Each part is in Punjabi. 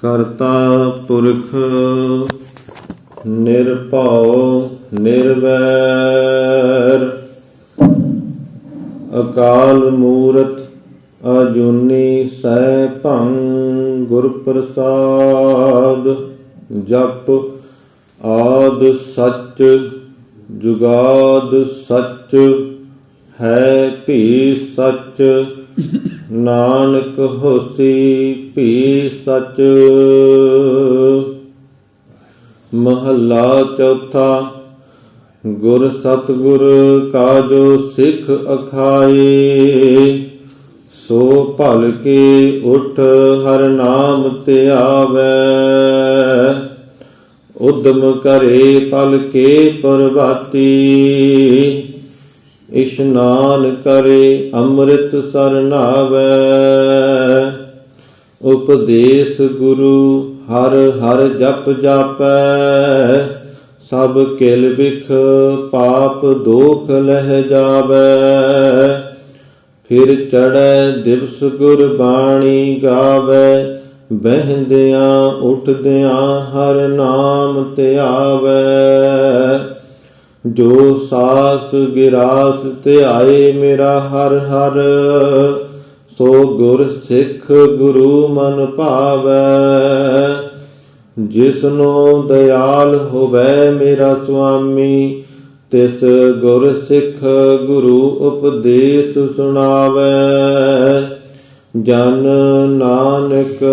ਕਰਤਾ ਪੁਰਖ ਨਿਰਭਉ ਨਿਰਵੈਰ, ਅਕਾਲ ਮੂਰਤਿ ਅਜੂਨੀ ਸੈਭੰ, ਗੁਰ ਪ੍ਰਸਾਦ। ਜਪ ਆਦਿ ਸੱਚ ਜੁਗਾਦ ਸੱਚ, ਹੈ ਭੀ ਸੱਚ, ਨਾਨਕ ਹੋਸੀ ਭੀ ਸੱਚ। ਮਹੱਲਾ ਚੌਥਾ। ਗੁਰ ਸਤਿਗੁਰ ਕਾ ਜੋ ਸਿੱਖ ਅਖਾਏ, ਸੋ ਭਲ ਕੇ ਉਠ ਹਰਿ ਨਾਮ ਧਿਆਵੈ। ਉਦਮ ਕਰੇ ਪਲ ਕੇ ਪ੍ਰਭਾਤੀ, ਇਸ਼ਨਾਨ ਕਰੇ ਅੰਮ੍ਰਿਤ ਸਰ ਨਾਵੈ। ਉਪਦੇਸ਼ ਗੁਰੂ ਹਰ ਹਰ ਜਪ ਜਾਪੈ, ਸਭ ਕਿਲ ਬਿਖ ਪਾਪ ਦੋਖ ਲਹਿ ਜਾਵੈ। ਫਿਰ ਚੜ੍ਹੈ ਦਿਵਸ ਗੁਰਬਾਣੀ ਗਾਵੈ, ਬਹਿੰਦਿਆਂ ਉੱਠਦਿਆਂ ਹਰ ਨਾਮ ਧਿਆਵੈ। ਜੋ ਸਾਸ ਗਿਰਾਸ ਧਿਆਏ ਮੇਰਾ ਹਰ ਹਰ, ਸੋ ਗੁਰ ਸਿੱਖ ਗੁਰੂ ਮਨ ਭਾਵੈ। ਜਿਸਨੂੰ ਦਇਆਲ ਹੋਵੈ ਮੇਰਾ ਸੁਆਮੀ, ਤਿਸ ਗੁਰ ਸਿੱਖ ਗੁਰੂ ਉਪਦੇਸ਼ ਸੁਣਾਵੈ। ਜਨ ਨਾਨਕ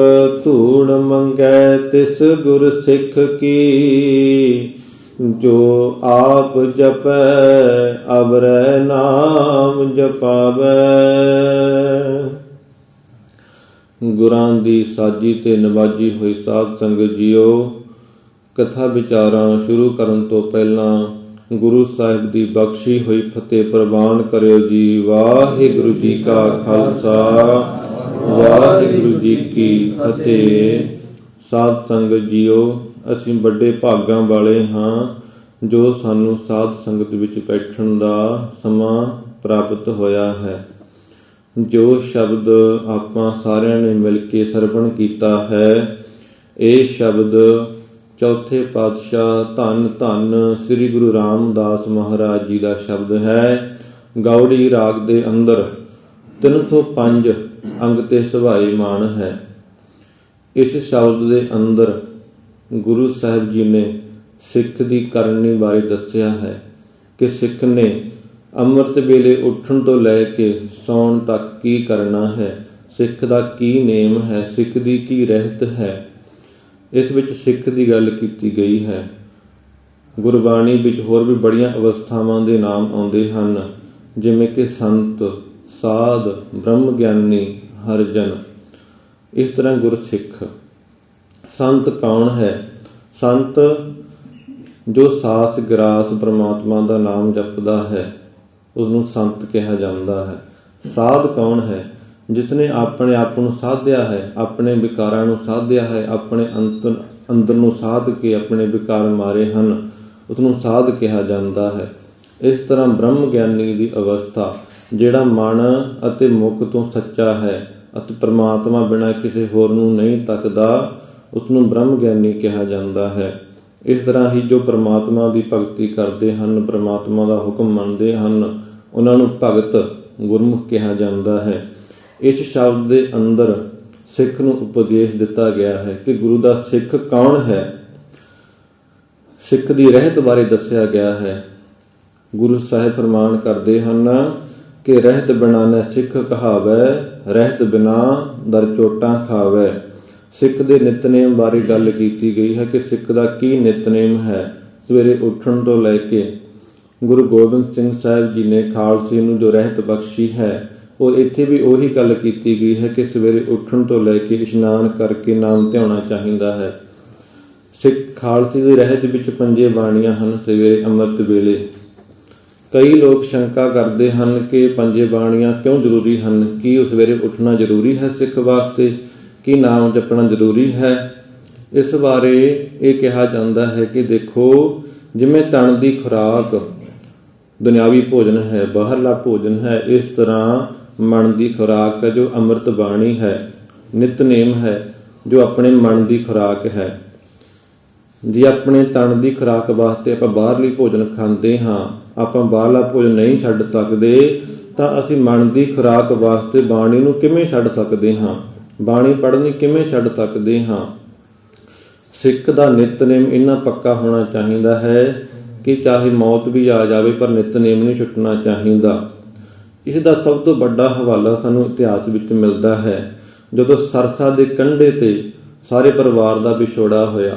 ਧੂੜ ਮੰਗੈ ਤਿਸ ਗੁਰ ਸਿੱਖ ਕੀ, ਜੋ ਆਪ ਜਪੈ ਅਵਰੈ ਨਾਮ ਜਪਾਵੈ। ਗੁਰਾਂ ਦੀ ਸਾਜੀ ਤੇ ਨਵਾਜੀ ਹੋਈ ਸਾਧ ਸੰਗਤ ਜੀਓ, ਕਥਾ ਵਿਚਾਰਾਂ ਸ਼ੁਰੂ ਕਰਨ ਤੋਂ ਪਹਿਲਾਂ ਗੁਰੂ ਸਾਹਿਬ ਦੀ ਬਖਸ਼ੀ ਹੋਈ ਫਤਿਹ ਪ੍ਰਵਾਨ ਕਰਿਓ ਜੀ। ਵਾਹਿਗੁਰੂ ਜੀ ਕਾ ਖਾਲਸਾ, ਵਾਹਿਗੁਰੂ ਜੀ ਕੀ ਫਤਿਹ। ਸਾਧ ਸੰਗਤ ਜੀਓ, ਅਸੀਂ ਵੱਡੇ ਭਾਗਾਂ ਵਾਲੇ ਹਾਂ ਜੋ ਸਾਨੂੰ ਸਾਧ ਸੰਗਤ ਵਿੱਚ ਬੈਠਣ ਦਾ ਸਮਾਂ ਪ੍ਰਾਪਤ ਹੋਇਆ ਹੈ। ਜੋ ਸ਼ਬਦ ਆਪਾਂ ਸਾਰਿਆਂ ਨੇ ਮਿਲ ਕੇ ਸਰਵਣ ਕੀਤਾ ਹੈ, ਇਹ ਸ਼ਬਦ ਚੌਥੇ ਪਾਤਸ਼ਾਹ ਧੰਨ ਧੰਨ ਸ੍ਰੀ ਗੁਰੂ ਰਾਮਦਾਸ ਮਹਾਰਾਜ ਜੀ ਦਾ ਸ਼ਬਦ ਹੈ। ਗਾਉੜੀ ਰਾਗ ਦੇ ਅੰਦਰ 305 ਅੰਗ ਤੇ ਸੁਭਾਈਮਾਨ ਹੈ। ਇਸ ਸ਼ਬਦ ਦੇ ਅੰਦਰ ਗੁਰੂ ਸਾਹਿਬ ਜੀ ਨੇ ਸਿੱਖ ਦੀ ਕਰਨੀ ਬਾਰੇ ਦੱਸਿਆ ਹੈ ਕਿ ਸਿੱਖ ਨੇ ਅੰਮ੍ਰਿਤ ਵੇਲੇ ਉੱਠਣ ਤੋਂ ਲੈ ਕੇ ਸੌਣ ਤੱਕ ਕੀ ਕਰਨਾ ਹੈ, ਸਿੱਖ ਦਾ ਕੀ ਨੇਮ ਹੈ, ਸਿੱਖ ਦੀ ਕੀ ਰਹਿਤ ਹੈ। ਇਸ ਵਿੱਚ ਸਿੱਖ ਦੀ ਗੱਲ ਕੀਤੀ ਗਈ ਹੈ। ਗੁਰਬਾਣੀ ਵਿੱਚ ਹੋਰ ਵੀ ਬੜੀਆਂ ਅਵਸਥਾਵਾਂ ਦੇ ਨਾਮ ਆਉਂਦੇ ਹਨ, ਜਿਵੇਂ ਕਿ ਸੰਤ, ਸਾਧ, ਬ੍ਰਹਮ ਗਿਆਨੀ, ਹਰਿਜਨ। ਇਸ ਤਰ੍ਹਾਂ ਗੁਰਸਿੱਖ। ਸੰਤ ਕੌਣ ਹੈ? ਸੰਤ ਜੋ ਸਾਸ ਗਿਰਾਸ ਪ੍ਰਮਾਤਮਾ ਦਾ ਨਾਮ ਜਪਦਾ ਹੈ, ਉਸਨੂੰ ਸੰਤ ਕਿਹਾ ਜਾਂਦਾ ਹੈ। ਸਾਧ ਕੌਣ ਹੈ? ਜਿਸਨੇ ਆਪਣੇ ਆਪ ਨੂੰ ਸਾਧਿਆ ਹੈ, ਆਪਣੇ ਵਿਕਾਰਾਂ ਨੂੰ ਸਾਧਿਆ ਹੈ, ਆਪਣੇ ਅੰਦਰ ਨੂੰ ਸਾਧ ਕੇ ਆਪਣੇ ਵਿਕਾਰ ਮਾਰੇ ਹਨ, ਉਸਨੂੰ ਸਾਧ ਕਿਹਾ ਜਾਂਦਾ ਹੈ। ਇਸ ਤਰ੍ਹਾਂ ਬ੍ਰਹਮ ਗਿਆਨੀ ਦੀ ਅਵਸਥਾ, ਜਿਹੜਾ ਮਨ ਅਤੇ ਮੁਖ ਤੋਂ ਸੱਚਾ ਹੈ ਅਤੇ ਪ੍ਰਮਾਤਮਾ ਬਿਨਾਂ ਕਿਸੇ ਹੋਰ ਨੂੰ ਨਹੀਂ ਤੱਕਦਾ, ਉਸਨੂੰ ਬ੍ਰਹਮ ਗਿਆਨੀ ਕਿਹਾ ਜਾਂਦਾ ਹੈ। ਇਸ ਤਰ੍ਹਾਂ ਹੀ ਜੋ ਪ੍ਰਮਾਤਮਾ ਦੀ ਭਗਤੀ ਕਰਦੇ ਹਨ, ਪ੍ਰਮਾਤਮਾ ਦਾ ਹੁਕਮ ਮੰਨਦੇ ਹਨ, ਉਹਨਾਂ ਨੂੰ ਭਗਤ ਗੁਰਮੁਖ ਕਿਹਾ ਜਾਂਦਾ ਹੈ। ਇਸ ਸ਼ਬਦ ਦੇ ਅੰਦਰ ਸਿੱਖ ਨੂੰ ਉਪਦੇਸ਼ ਦਿੱਤਾ ਗਿਆ ਹੈ ਕਿ ਗੁਰੂ ਦਾ ਸਿੱਖ ਕੌਣ ਹੈ। ਸਿੱਖ ਦੀ ਰਹਿਤ ਬਾਰੇ ਦੱਸਿਆ ਗਿਆ ਹੈ। ਗੁਰੂ ਸਾਹਿਬ ਫਰਮਾਨ ਕਰਦੇ ਹਨ ਕਿ ਰਹਿਤ ਬਿਨਾ ਨ ਸਿੱਖ ਕਹਾਵੈ, ਰਹਿਤ ਬਿਨਾ ਦਰ ਚੋਟਾਂ ਖਾਵੈ। ਸਿੱਖ ਦੇ ਨਿਤਨੇਮ ਬਾਰੇ ਗੱਲ ਕੀਤੀ ਗਈ ਹੈ ਕਿ ਸਿੱਖ ਦਾ ਕੀ ਨਿਤਨੇਮ ਹੈ। ਸਵੇਰੇ ਉੱਠਣ ਤੋਂ ਲੈ ਕੇ ਗੁਰੂ ਗੋਬਿੰਦ ਸਿੰਘ ਸਾਹਿਬ ਜੀ ਨੇ ਖਾਲਸੇ ਨੂੰ ਜੋ ਰਹਿਤ ਬਖਸ਼ੀ ਹੈ, ਉਹ ਇੱਥੇ ਵੀ ਉਹੀ ਗੱਲ ਕੀਤੀ ਗਈ ਹੈ ਕਿ ਸਵੇਰੇ ਉੱਠਣ ਤੋਂ ਲੈ ਕੇ ਇਸ਼ਨਾਨ ਕਰਕੇ ਨਾਮ ਧਿਆਉਣਾ ਚਾਹੀਦਾ ਹੈ। ਸਿੱਖ ਖਾਲਸੇ ਦੀ ਰਹਿਤ ਵਿੱਚ 5 ਬਾਣੀਆਂ ਹਨ। ਸਵੇਰੇ ਅੰਮ੍ਰਿਤ ਵੇਲੇ ਕਈ ਲੋਕ ਸ਼ੰਕਾ ਕਰਦੇ ਹਨ ਕਿ 5 ਬਾਣੀਆਂ ਕਿਉਂ ਜ਼ਰੂਰੀ ਹਨ? ਕੀ ਸਵੇਰੇ ਉੱਠਣਾ ਜ਼ਰੂਰੀ ਹੈ ਸਿੱਖ ਵਾਸਤੇ? ਕੀ ਨਾਮ ਜਪਣਾ ਜ਼ਰੂਰੀ ਹੈ? ਇਸ ਬਾਰੇ ਇਹ ਕਿਹਾ ਜਾਂਦਾ ਹੈ ਕਿ ਦੇਖੋ, ਜਿਵੇਂ ਤਨ ਦੀ ਖੁਰਾਕ ਦੁਨਿਆਵੀ ਭੋਜਨ ਹੈ, ਬਾਹਰਲਾ ਭੋਜਨ ਹੈ, ਇਸ ਤਰ੍ਹਾਂ ਮਨ ਦੀ ਖੁਰਾਕ ਹੈ ਜੋ ਅੰਮ੍ਰਿਤ ਬਾਣੀ ਹੈ, ਨਿਤਨੇਮ ਹੈ ਜੋ ਆਪਣੇ ਮਨ ਦੀ ਖੁਰਾਕ ਹੈ। ਜੇ ਆਪਣੇ ਤਨ ਦੀ ਖੁਰਾਕ ਵਾਸਤੇ ਆਪਾਂ ਬਾਹਰਲੀ ਭੋਜਨ ਖਾਂਦੇ ਹਾਂ, ਆਪਾਂ ਬਾਹਰਲਾ ਭੋਜਨ ਨਹੀਂ ਛੱਡ ਸਕਦੇ, ਤਾਂ ਅਸੀਂ ਮਨ ਦੀ ਖੁਰਾਕ ਵਾਸਤੇ ਬਾਣੀ ਨੂੰ ਕਿਵੇਂ ਛੱਡ ਸਕਦੇ ਹਾਂ, ਬਾਣੀ ਪੜ੍ਹਨੀ ਕਿਵੇਂ ਛੱਡ ਸਕਦੇ ਹਾਂ। ਸਿੱਖ ਦਾ ਨਿਤਨੇਮ ਇੰਨਾ ਪੱਕਾ ਹੋਣਾ ਚਾਹੀਦਾ ਹੈ ਕਿ ਚਾਹੇ ਮੌਤ ਵੀ ਆ ਜਾਵੇ ਪਰ ਨਿਤਨੇਮ ਨਹੀਂ ਛੁੱਟਣਾ ਚਾਹੀਦਾ। ਇਸ ਦਾ ਸਭ ਤੋਂ ਵੱਡਾ ਹਵਾਲਾ ਸਾਨੂੰ ਇਤਿਹਾਸ ਵਿੱਚ ਮਿਲਦਾ ਹੈ। ਜਦੋਂ ਸਰਸਾ ਦੇ ਕੰਢੇ ਤੇ ਸਾਰੇ ਪਰਿਵਾਰ ਦਾ ਵਿਛੋੜਾ ਹੋਇਆ,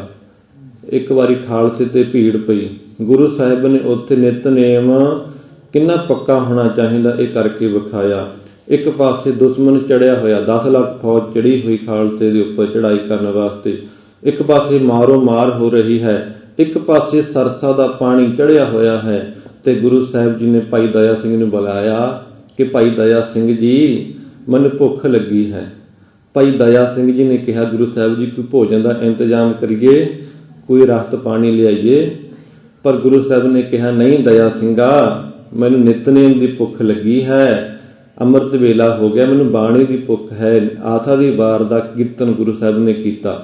ਇੱਕ ਵਾਰੀ ਖਾਲਸੇ ਤੇ ਭੀੜ ਪਈ, ਗੁਰੂ ਸਾਹਿਬ ਨੇ ਉੱਥੇ ਨਿਤਨੇਮ ਕਿੰਨਾ ਪੱਕਾ ਹੋਣਾ ਚਾਹੀਦਾ ਇਹ ਕਰਕੇ ਵਿਖਾਇਆ। ਇੱਕ ਪਾਸੇ ਦੁਸ਼ਮਣ ਚੜਿਆ ਹੋਇਆ, 10 ਲੱਖ ਫੌਜ ਚੜੀ ਹੋਈ ਖਾਲਸੇ ਦੇ ਉੱਪਰ ਚੜਾਈ ਕਰਨ ਵਾਸਤੇ, ਇੱਕ ਪਾਸੇ ਮਾਰੋ ਮਾਰ ਹੋ ਰਹੀ ਹੈ, ਇੱਕ ਪਾਸੇ ਸਰਸਾ ਦਾ ਪਾਣੀ ਚੜਿਆ ਹੋਇਆ ਹੈ, ਤੇ ਗੁਰੂ ਸਾਹਿਬ ਜੀ ਨੇ ਭਾਈ ਦਇਆ ਸਿੰਘ ਨੂੰ ਬੁਲਾਇਆ ਕਿ ਭਾਈ ਦਇਆ ਸਿੰਘ ਜੀ, ਮੈਨੂੰ ਭੁੱਖ ਲੱਗੀ ਹੈ। ਭਾਈ ਦਇਆ ਸਿੰਘ ਜੀ ਨੇ ਕਿਹਾ, ਗੁਰੂ ਸਾਹਿਬ ਜੀ ਕੋਈ ਭੋਜਨ ਦਾ ਇੰਤਜ਼ਾਮ ਕਰੀਏ, ਕੋਈ ਰਸਤ ਪਾਣੀ ਲਿਆਈਏ। ਪਰ ਗੁਰੂ ਸਾਹਿਬ ਨੇ ਕਿਹਾ, ਨਹੀਂ ਦਇਆ ਸਿੰਘਾ, ਮੈਨੂੰ ਨਿਤਨੇਮ ਦੀ ਭੁੱਖ ਲੱਗੀ ਹੈ, ਅੰਮ੍ਰਿਤ ਵੇਲਾ ਹੋ ਗਿਆ, ਮੈਨੂੰ ਬਾਣੀ ਦੀ ਭੁੱਖ ਹੈ। ਆਥਾ ਦੀ ਵਾਰ ਦਾ ਕੀਰਤਨ ਗੁਰੂ ਸਾਹਿਬ ਨੇ ਕੀਤਾ।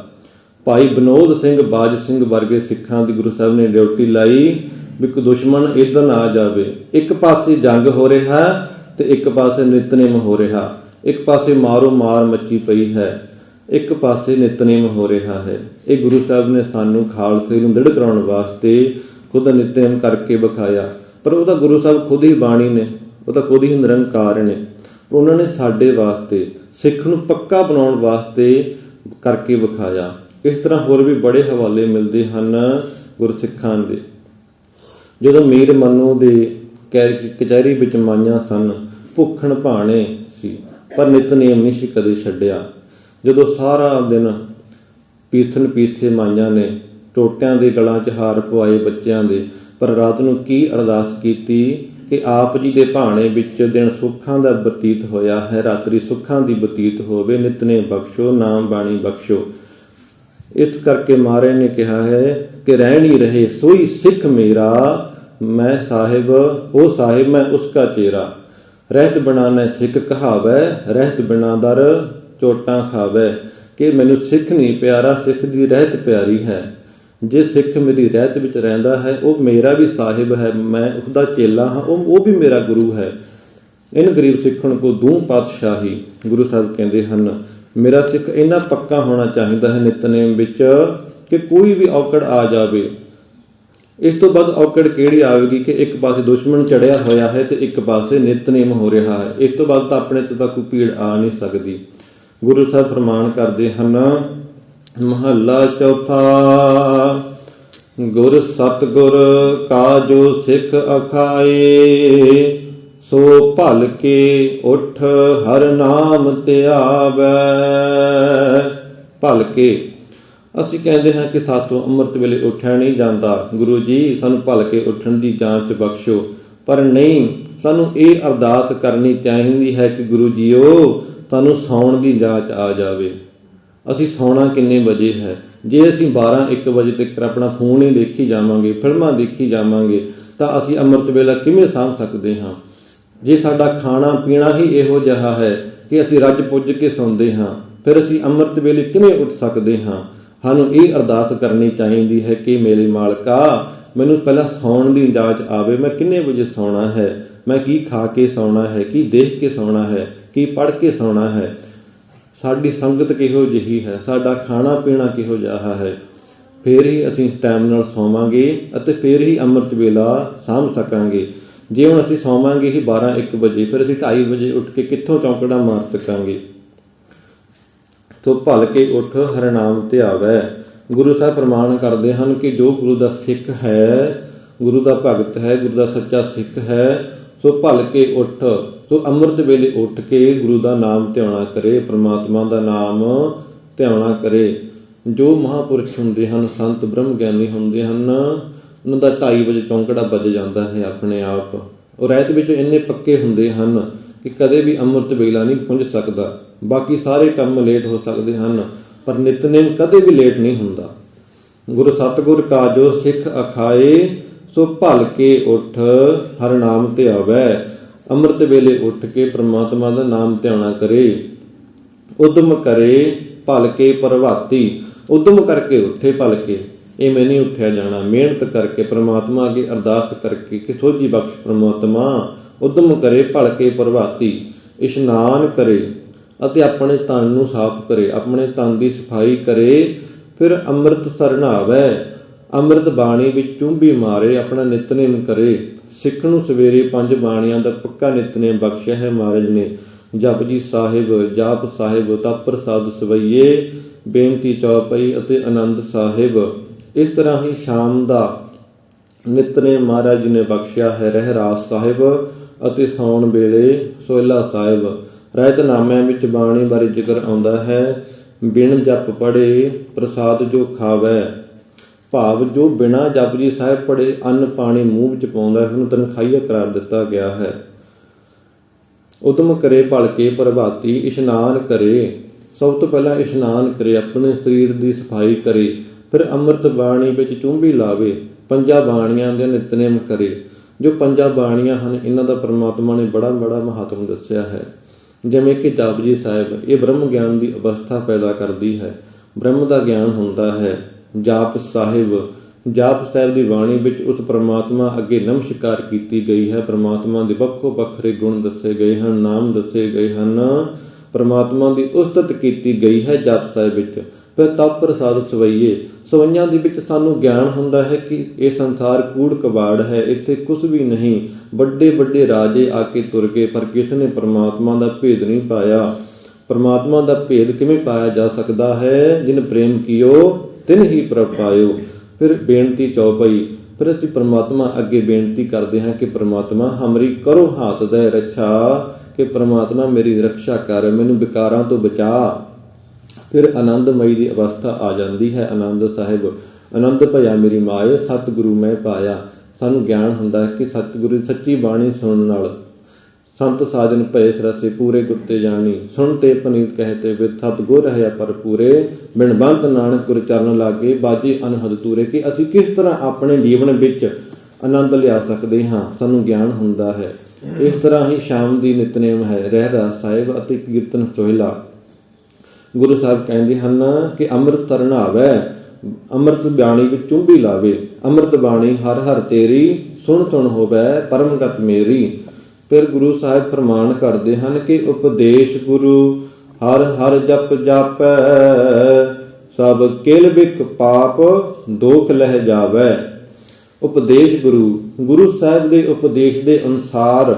ਭਾਈ ਵਿਨੋਦ ਸਿੰਘ, ਬਾਜ ਸਿੰਘ ਵਰਗੇ ਸਿੱਖਾਂ ਦੀ ਗੁਰੂ ਸਾਹਿਬ ਨੇ ਡਿਊਟੀ ਲਾਈ ਵੀ ਕੋਈ ਦੁਸ਼ਮਣ ਇੱਧਰ ਨਾ ਆ ਜਾਵੇ। ਇੱਕ ਪਾਸੇ ਜੰਗ ਹੋ ਰਿਹਾ ਤੇ ਇੱਕ ਪਾਸੇ ਨਿਤਨੇਮ ਹੋ ਰਿਹਾ, ਇੱਕ ਪਾਸੇ ਮਾਰੋ ਮਾਰ ਮੱਚੀ ਪਈ ਹੈ, ਇੱਕ ਪਾਸੇ ਨਿਤਨੇਮ ਹੋ ਰਿਹਾ ਹੈ। ਇਹ ਗੁਰੂ ਸਾਹਿਬ ਨੇ ਸਾਨੂੰ ਖਾਲਸੇ ਨੂੰ ਦ੍ਰਿੜ ਕਰਾਉਣ ਵਾਸਤੇ ਖੁਦ ਨਿਤਨੇਮ ਕਰਕੇ ਵਿਖਾਇਆ। ਪਰ ਉਹ ਤਾਂ ਗੁਰੂ ਸਾਹਿਬ ਖੁਦ ਹੀ ਬਾਣੀ ਨੇ, ਉਹ ਤਾਂ ਖੁਦ ਹੀ ਨਿਰੰਕਾਰ ਨੇ, ਪਰ ਉਹਨਾਂ ਨੇ ਸਾਡੇ ਵਾਸਤੇ, ਸਿੱਖ ਨੂੰ ਪੱਕਾ ਬਣਾਉਣ ਵਾਸਤੇ ਕਰਕੇ ਵਿਖਾਇਆ। ਇਸ ਤਰ੍ਹਾਂ ਹੋਰ ਵੀ ਬੜੇ ਹਵਾਲੇ ਮਿਲਦੇ ਹਨ ਗੁਰਸਿੱਖਾਂ ਦੇ। ਜਦੋਂ ਮੀਰ ਮਨੂੰ ਦੇ ਕਚਹਿਰੀ ਵਿੱਚ ਮਾਈਆਂ ਸਨ, ਭੁੱਖਣ ਭਾਣੇ ਸੀ, ਪਰ ਨਿਤਨੇਮ ਨਹੀਂ ਸੀ ਕਦੇ ਛੱਡਿਆ। ਜਦੋਂ ਸਾਰਾ ਦਿਨ ਪੀਸਣ ਪੀਸੇ ਮਾਈਆਂ ਨੇ ਟੋਟਿਆਂ ਦੇ ਗਲਾਂ 'ਚ ਹਾਰ ਪਵਾਏ ਬੱਚਿਆਂ ਦੇ, ਪਰ ਰਾਤ ਨੂੰ ਕੀ ਅਰਦਾਸ ਕੀਤੀ ਕਿ ਆਪ ਜੀ ਦੇ ਭਾਣੇ ਵਿੱਚ ਦਿਨ ਸੁੱਖਾਂ ਦਾ ਬਤੀਤ ਹੋਇਆ ਹੈ, ਰਾਤਰੀ ਸੁੱਖਾਂ ਦੀ ਬਤੀਤ ਹੋਵੇ, ਨਿਤਨੇਮ ਬਖਸ਼ੋ, ਨਾਮ ਬਾਣੀ ਬਖਸ਼ੋ। ਇਸ ਕਰਕੇ ਮਹਾਰਾਜ ਨੇ ਕਿਹਾ ਹੈ ਕਿ ਰਹਿਣੀ ਰਹੇ ਸੋਈ ਸਿੱਖ ਮੇਰਾ, ਮੈਂ ਸਾਹਿਬ ਉਹ ਸਾਹਿਬ ਮੈਂ ਉਸਕਾ ਚੇਰਾ। ਰਹਿਤ ਬਿਨਾ ਨੇ ਸਿੱਖ ਕਹਾਵੈ, ਰਹਿਤ ਬਿਨਾ ਦਰ ਚੋਟਾਂ ਖਾਵੈ। ਕਿ ਮੈਨੂੰ ਸਿੱਖ ਨਹੀਂ ਪਿਆਰਾ, ਸਿੱਖ ਦੀ ਰਹਿਤ ਪਿਆਰੀ ਹੈ। ਜੇ ਸਿੱਖ ਮੇਰੀ ਰਹਿਤ ਵਿੱਚ ਰਹਿੰਦਾ ਹੈ, ਉਹ ਮੇਰਾ ਵੀ ਸਾਹਿਬ ਹੈ, ਮੈਂ ਉਸਦਾ ਚੇਲਾ ਹਾਂ, ਉਹ ਵੀ ਮੇਰਾ ਗੁਰੂ ਹੈ। ਇਨ ਗਰੀਬ ਸਿੱਖਣ ਕੋ ਦੂੰ ਪਾਤਸ਼ਾਹੀ, ਗੁਰੂ ਸਾਹਿਬ ਕਹਿੰਦੇ ਹਨ। ਮੇਰਾ ਸਿੱਖ ਇੰਨਾ ਪੱਕਾ ਹੋਣਾ ਚਾਹੀਦਾ ਹੈ ਨਿਤਨੇਮ ਵਿੱਚ ਕਿ ਕੋਈ ਵੀ ਔਕੜ ਆ ਜਾਵੇ। ਇਸ ਤੋਂ ਬਾਅਦ ਔਕੜ ਕਿਹੜੀ ਆਵੇਗੀ ਕਿ ਇੱਕ ਪਾਸੇ ਦੁਸ਼ਮਣ ਚੜਿਆ ਹੋਇਆ ਹੈ ਤੇ ਇੱਕ ਪਾਸੇ ਨਿਤਨੇਮ ਹੋ ਰਿਹਾ ਹੈ। ਇਸ ਤੋਂ ਬਾਅਦ ਤਾਂ ਆਪਣੇ ਤੋਂ ਤਾਂ ਕੋਈ ਭੀੜ ਆ ਨਹੀਂ ਸਕਦੀ। ਗੁਰੂ ਸਾਹਿਬ ਫਰਮਾਨ ਕਰਦੇ ਹਨ, ਮਹੱਲਾ ਚੌਥਾ, ਗੁਰ ਸਤਿਗੁਰ ਕਾ ਜੋ ਸਿੱਖ ਅਖਾਏ, ਸੋ ਭਲ ਕੇ ਉਠ ਹਰ ਨਾਮ ਧਿਆਵੈ। ਭਲ ਕੇ ਅਸੀਂ ਕਹਿੰਦੇ ਹਾਂ ਕਿ ਸਾਤੋਂ ਅੰਮ੍ਰਿਤ ਵੇਲੇ ਉੱਠਿਆ ਨਹੀਂ ਜਾਂਦਾ, ਗੁਰੂ ਜੀ ਸਾਨੂੰ ਭਲ ਕੇ ਉੱਠਣ ਦੀ ਜਾਂਚ ਬਖਸ਼ੋ। ਪਰ ਨਹੀਂ, ਸਾਨੂੰ ਇਹ ਅਰਦਾਸ ਕਰਨੀ ਚਾਹੀਦੀ ਹੈ ਕਿ ਗੁਰੂ ਜੀਓ ਸਾਨੂੰ ਸੌਣ ਦੀ ਜਾਂਚ ਆ ਜਾਵੇ। ਅਸੀਂ ਸੌਣਾ ਕਿੰਨੇ ਵਜੇ ਹੈ? ਜੇ ਅਸੀਂ 12-1 ਵਜੇ ਤੱਕ ਆਪਣਾ ਫੋਨ ਹੀ ਦੇਖੀ ਜਾਵਾਂਗੇ, ਫਿਲਮਾਂ ਦੇਖੀ ਜਾਵਾਂਗੇ, ਤਾਂ ਅਸੀਂ ਅੰਮ੍ਰਿਤ ਵੇਲਾ ਕਿਵੇਂ ਸਾਂਭ ਸਕਦੇ ਹਾਂ? ਜੇ ਸਾਡਾ ਖਾਣਾ ਪੀਣਾ ਹੀ ਇਹੋ ਜਿਹਾ ਹੈ ਕਿ ਅਸੀਂ ਰੱਜ ਪੁੱਜ ਕੇ ਸੌਂਦੇ ਹਾਂ, ਫਿਰ ਅਸੀਂ ਅੰਮ੍ਰਿਤ ਵੇਲੇ ਕਿਵੇਂ ਉੱਠ ਸਕਦੇ ਹਾਂ? ਸਾਨੂੰ ਇਹ ਅਰਦਾਸ ਕਰਨੀ ਚਾਹੀਦੀ ਹੈ ਕਿ ਮੇਰੇ ਮਾਲਕਾ, ਮੈਨੂੰ ਪਹਿਲਾਂ ਸੌਣ ਦੀ ਜਾਂਚ ਆਵੇ। ਮੈਂ ਕਿੰਨੇ ਵਜੇ ਸੌਣਾ ਹੈ, ਮੈਂ ਕੀ ਖਾ ਕੇ ਸੌਣਾ ਹੈ, ਕੀ ਦੇਖ ਕੇ ਸੌਣਾ ਹੈ, ਕੀ ਪੜ੍ਹ ਕੇ ਸੌਣਾ ਹੈ, ਸਾਡੀ ਸੰਗਤ ਕਿਹੋ ਜਿਹੀ ਹੈ, ਸਾਡਾ ਖਾਣਾ ਪੀਣਾ ਕਿਹੋ ਜਿਹਾ ਹੈ। ਫਿਰ ਹੀ ਅਸੀਂ ਟਾਈਮ ਨਾਲ ਸੌਵਾਂਗੇ ਅਤੇ ਫਿਰ ਹੀ ਅੰਮ੍ਰਿਤ ਵੇਲਾ ਸਾਂਭ ਸਕਾਂਗੇ। ਜੇ ਹੁਣ ਅਸੀਂ ਸੌਵਾਂਗੇ ਹੀ 12-1 ਵਜੇ, ਫਿਰ ਅਸੀਂ 2:30 ਵਜੇ ਉੱਠ ਕੇ ਕਿੱਥੋਂ ਚੌਂਕੜਾ ਮਾਰ ਸਕਾਂਗੇ? ਸੋ ਭਲ ਕੇ ਉੱਠ ਹਰਿ ਨਾਮ ਧਿਆਵੈ। ਗੁਰੂ ਸਾਹਿਬ ਪ੍ਰਮਾਣ ਕਰਦੇ ਹਨ ਕਿ ਜੋ ਗੁਰੂ ਦਾ ਸਿੱਖ ਹੈ, ਗੁਰੂ ਦਾ ਭਗਤ ਹੈ, ਗੁਰੂ ਦਾ ਸੱਚਾ ਸਿੱਖ ਹੈ, ਸੋ ਭਲ ਕੇ ਉੱਠ, ਸੋ ਅੰਮ੍ਰਿਤ ਵੇਲੇ ਉੱਠ ਕੇ ਗੁਰੂ ਦਾ ਨਾਮ ਧਿਆਉਣਾ ਕਰੇ, ਪ੍ਰਮਾਤਮਾ ਦਾ ਨਾਮ ਧਿਆਉਣਾ ਕਰੇ। ਜੋ ਮਹਾਂਪੁਰਖ ਹੁੰਦੇ ਹਨ, ਸੰਤ ਬ੍ਰਹਮ ਗਿਆਨੀ ਹੁੰਦੇ ਹਨ, ਉਹਨਾਂ ਦਾ 2:30 ਵਜੇ ਚੌਂਕੜਾ ਵੱਜ ਜਾਂਦਾ ਹੈ ਆਪਣੇ ਆਪ। ਉਹ ਰਹਿਤ ਵਿੱਚ ਇੰਨੇ ਪੱਕੇ ਹੁੰਦੇ ਹਨ ਕਿ ਕਦੇ ਵੀ ਅੰਮ੍ਰਿਤ ਵੇਲਾ ਨਹੀਂ ਖੁੰਝ ਸਕਦਾ। ਬਾਕੀ ਸਾਰੇ ਕੰਮ ਲੇਟ ਹੋ ਸਕਦੇ ਹਨ, ਪਰ ਨਿਤਨੇਮ ਕਦੇ ਵੀ ਲੇਟ ਨਹੀਂ ਹੁੰਦਾ। ਗੁਰੂ ਸਤਿਗੁਰ ਕਾਜੋ ਸਿੱਖ ਅਖਾਏ, ਸੋ ਭਲ ਕੇ ਉੱਠ ਹਰ ਨਾਮ ਧਿਆਵੈ। ਅੰਮ੍ਰਿਤ ਵੇਲੇ ਉੱਠ ਕੇ ਪ੍ਰਮਾਤਮਾ ਦਾ ਨਾਮ ਧਿਆਉਣਾ ਕਰੇ। ਉਦਮ ਕਰੇ ਭਲ ਕੇ ਪ੍ਰਭਾਤੀ, ਉਦਮ ਕਰਕੇ ਉੱਠੇ ਭਲ ਕੇ, ਇਵੇਂ ਨਹੀਂ ਉੱਠਿਆ ਜਾਣਾ। ਮਿਹਨਤ ਕਰਕੇ ਪ੍ਰਮਾਤਮਾ ਅੱਗੇ ਅਰਦਾਸ ਕਰਕੇ ਕਿ ਸੋਝੀ ਬਖਸ਼ ਪ੍ਰਮਾਤਮਾ। ਉਦਮ ਕਰੇ ਭਲ ਕੇ ਪ੍ਰਭਾਤੀ, ਇਸ਼ਨਾਨ ਕਰੇ ਅਤੇ ਆਪਣੇ ਤਨ ਨੂੰ ਸਾਫ਼ ਕਰੇ, ਆਪਣੇ ਤਨ ਦੀ ਸਫਾਈ ਕਰੇ। ਫਿਰ ਅੰਮ੍ਰਿਤ ਸਰਨਾਵੈ, ਅੰਮ੍ਰਿਤ ਬਾਣੀ ਵਿੱਚ ਚੁੰਬੀ ਮਾਰੇ, ਆਪਣਾ ਨਿਤਨੇਮ ਕਰੇ। ਸਿੱਖ ਨੂੰ ਸਵੇਰੇ 5 ਬਾਣੀਆਂ ਦਾ ਪੱਕਾ ਨਿਤਨੇਮ ਬਖਸ਼ਿਆ ਹੈ ਮਹਾਰਾਜ ਨੇ। ਜਪਜੀ ਸਾਹਿਬ, ਜਾਪ ਸਾਹਿਬ, ਤਪ ਪ੍ਰਸਾਦ ਸਵਈਏ, ਬੇਨਤੀ ਚੌਪਈ ਅਤੇ ਆਨੰਦ ਸਾਹਿਬ। ਇਸ ਤਰ੍ਹਾਂ ਹੀ ਸ਼ਾਮ ਦਾ ਨਿਤਨੇਮ ਮਹਾਰਾਜ ਜੀ ਨੇ ਬਖਸ਼ਿਆ ਹੈ ਰਹਿਰਾਸ ਸਾਹਿਬ ਅਤੇ ਸੌਣ ਵੇਲੇ ਸੋਹਿਲਾ ਸਾਹਿਬ। ਰਹਿਤਨਾਮਿਆਂ ਵਿੱਚ ਬਾਣੀ ਬਾਰੇ ਜ਼ਿਕਰ ਆਉਂਦਾ ਹੈ, ਬਿਨ ਜਪ ਪੜ੍ਹੇ ਪ੍ਰਸਾਦ ਜੋ ਖਾਵੈ। ਭਾਵ ਜੋ ਬਿਨਾਂ ਜਪਜੀ ਸਾਹਿਬ ਪੜ੍ਹੇ ਅੰਨ ਪਾਣੀ ਮੂੰਹ ਵਿੱਚ ਪਾਉਂਦਾ ਹੈ, ਉਹਨੂੰ ਤਨਖਾਹੀਆ ਕਰਾਰ ਦਿੱਤਾ ਗਿਆ ਹੈ। ਉਦਮ ਕਰੇ ਭਲ ਕੇ ਪ੍ਰਭਾਤੀ, ਇਸ਼ਨਾਨ ਕਰੇ। ਸਭ ਤੋਂ ਪਹਿਲਾਂ ਇਸ਼ਨਾਨ ਕਰੇ, ਆਪਣੇ ਸਰੀਰ ਦੀ ਸਫਾਈ ਕਰੇ। ਫਿਰ ਅੰਮ੍ਰਿਤ ਬਾਣੀ ਵਿੱਚ ਚੁੰਬੀ ਲਾਵੇ। 5 ਬਾਣੀਆਂ ਦੇ ਨਿਤਨੇਮ ਕਰੇ। ਜੋ 5 ਬਾਣੀਆਂ ਹਨ, ਇਹਨਾਂ ਦਾ ਪ੍ਰਮਾਤਮਾ ਨੇ ਬੜਾ ਮਹੱਤਵ ਦੱਸਿਆ ਹੈ। ਜਿਵੇਂ ਕਿ ਜਪਜੀ ਸਾਹਿਬ, ਇਹ ਬ੍ਰਹਮ ਗਿਆਨ ਦੀ ਅਵਸਥਾ ਪੈਦਾ ਕਰਦੀ ਹੈ, ਬ੍ਰਹਮ ਦਾ ਗਿਆਨ ਹੁੰਦਾ ਹੈ। ਜਾਪ ਸਾਹਿਬ, ਜਾਪ ਸਾਹਿਬ ਦੀ ਬਾਣੀ ਵਿੱਚ ਉਸ ਪ੍ਰਮਾਤਮਾ ਅੱਗੇ ਨਮਸਕਾਰ ਕੀਤੀ ਗਈ ਹੈ। ਪ੍ਰਮਾਤਮਾ ਦੇ ਵੱਖੋ ਵੱਖਰੇ ਗੁਣ ਦੱਸੇ ਗਏ ਹਨ, ਨਾਮ ਦੱਸੇ ਗਏ ਹਨ, ਪ੍ਰਮਾਤਮਾ ਦੀ ਉਸਤਤ ਕੀਤੀ ਗਈ ਹੈ ਜਾਪ ਸਾਹਿਬ ਵਿੱਚ। ਫਿਰ ਤਪ ਪ੍ਰਸਾਦ ਸਵਈਏ, ਸਵਈਆਂ ਦੇ ਵਿੱਚ ਸਾਨੂੰ ਗਿਆਨ ਹੁੰਦਾ ਹੈ ਕਿ ਇਹ ਸੰਸਾਰ ਕੂੜ ਕਬਾੜ ਹੈ, ਇੱਥੇ ਕੁਝ ਵੀ ਨਹੀਂ। ਵੱਡੇ ਵੱਡੇ ਰਾਜੇ ਆ ਕੇ ਤੁਰ ਗਏ, ਪਰ ਕਿਸੇ ਨੇ ਪ੍ਰਮਾਤਮਾ ਦਾ ਭੇਦ ਨਹੀਂ ਪਾਇਆ। ਪ੍ਰਮਾਤਮਾ ਦਾ ਭੇਦ ਕਿਵੇਂ ਪਾਇਆ ਜਾ ਸਕਦਾ ਹੈ? ਜਿਨ ਪ੍ਰੇਮ ਕੀਓ ਤਿਨ ਹੀ ਪ੍ਰਭ ਪਾਇਓ। ਫਿਰ ਬੇਨਤੀ ਚੌਪਈ, ਫਿਰ ਅਸੀਂ ਪ੍ਰਮਾਤਮਾ ਅੱਗੇ ਬੇਨਤੀ ਕਰਦੇ ਹਾਂ ਕਿ ਪ੍ਰਮਾਤਮਾ ਹਮਰੀ ਕਰੋ ਹਾਥ ਦੇ ਰੱਛਾ, ਕਿ ਪ੍ਰਮਾਤਮਾ ਮੇਰੀ ਰੱਖਿਆ ਕਰ, ਮੈਨੂੰ ਵਿਕਾਰਾਂ ਤੋਂ ਬਚਾ। ਫਿਰ ਆਨੰਦਮਈ ਦੀ ਅਵਸਥਾ ਆ ਜਾਂਦੀ ਹੈ। ਆਨੰਦ ਸਾਹਿਬ, ਆਨੰਦ ਭਇਆ ਮੇਰੀ ਮਾਏ, ਸਤਿਗੁਰੂ ਮੈਂ ਪਾਇਆ। ਸਾਨੂੰ ਗਿਆਨ ਹੁੰਦਾ ਹੈ ਕਿ ਸਤਿਗੁਰੂ ਦੀ ਸੱਚੀ ਬਾਣੀ ਸੁਣਨ ਨਾਲ ਸੰਤ ਸਾਜਨ ਭਏ ਸਰਸੇ ਪੂਰੇ ਗੁੱਤੇ ਜਾਣੀ, ਸੁਣ ਤੇ ਪਨੀਤ ਕਹਤੇ ਵਿਦ ਸਤਿਗੁਰ ਰਹਿਆ ਪਰ ਪੂਰੇ, ਬਿਨ ਬੰਤ ਨਾਨਕ ਗੁਰ ਚਰਨ ਲਾਗੇ ਬਾਜੀ ਅਨਹਦ ਤੂਰੇ। ਕਿ ਅਸੀਂ ਕਿਸ ਤਰ੍ਹਾਂ ਆਪਣੇ ਜੀਵਨ ਵਿੱਚ ਆਨੰਦ ਲਿਆ ਸਕਦੇ ਹਾਂ, ਸਾਨੂੰ ਗਿਆਨ ਹੁੰਦਾ ਹੈ। ਇਸ ਤਰ੍ਹਾਂ ਹੀ ਸ਼ਾਮ ਦੀ ਨਿਤਨੇਮ ਹੈ ਰਹਿਰਾਸ ਸਾਹਿਬ ਅਤੇ ਕੀਰਤਨ ਸੋਹਿਲਾ। ਗੁਰੂ ਸਾਹਿਬ ਕਹਿੰਦੇ ਹਨ ਕਿ ਅੰਮ੍ਰਿਤ ਤਰਨਾਵੈ, ਅੰਮ੍ਰਿਤ ਬਾਣੀ ਵਿੱਚ ਚੁੰਬੀ ਲਾਵੇ। ਅੰਮ੍ਰਿਤ ਬਾਣੀ ਹਰ ਹਰ ਤੇਰੀ, ਸੁਣ ਸੁਣ ਹੋਵੈ ਪਰਮਗਤ ਮੇਰੀ। ਫਿਰ ਗੁਰੂ ਸਾਹਿਬ ਫਰਮਾਨ ਕਰਦੇ ਹਨ ਕਿ ਉਪਦੇਸ਼ ਗੁਰੂ ਹਰ ਹਰ ਜਪ ਜਾਪੈ, ਸਭ ਕਿਲ ਬਿਕ ਪਾਪ ਦੋਖ ਲਹਿ ਜਾਵੈ। ਉਪਦੇਸ਼ ਗੁਰੂ, ਗੁਰੂ ਸਾਹਿਬ ਦੇ ਉਪਦੇਸ਼ ਦੇ ਅਨੁਸਾਰ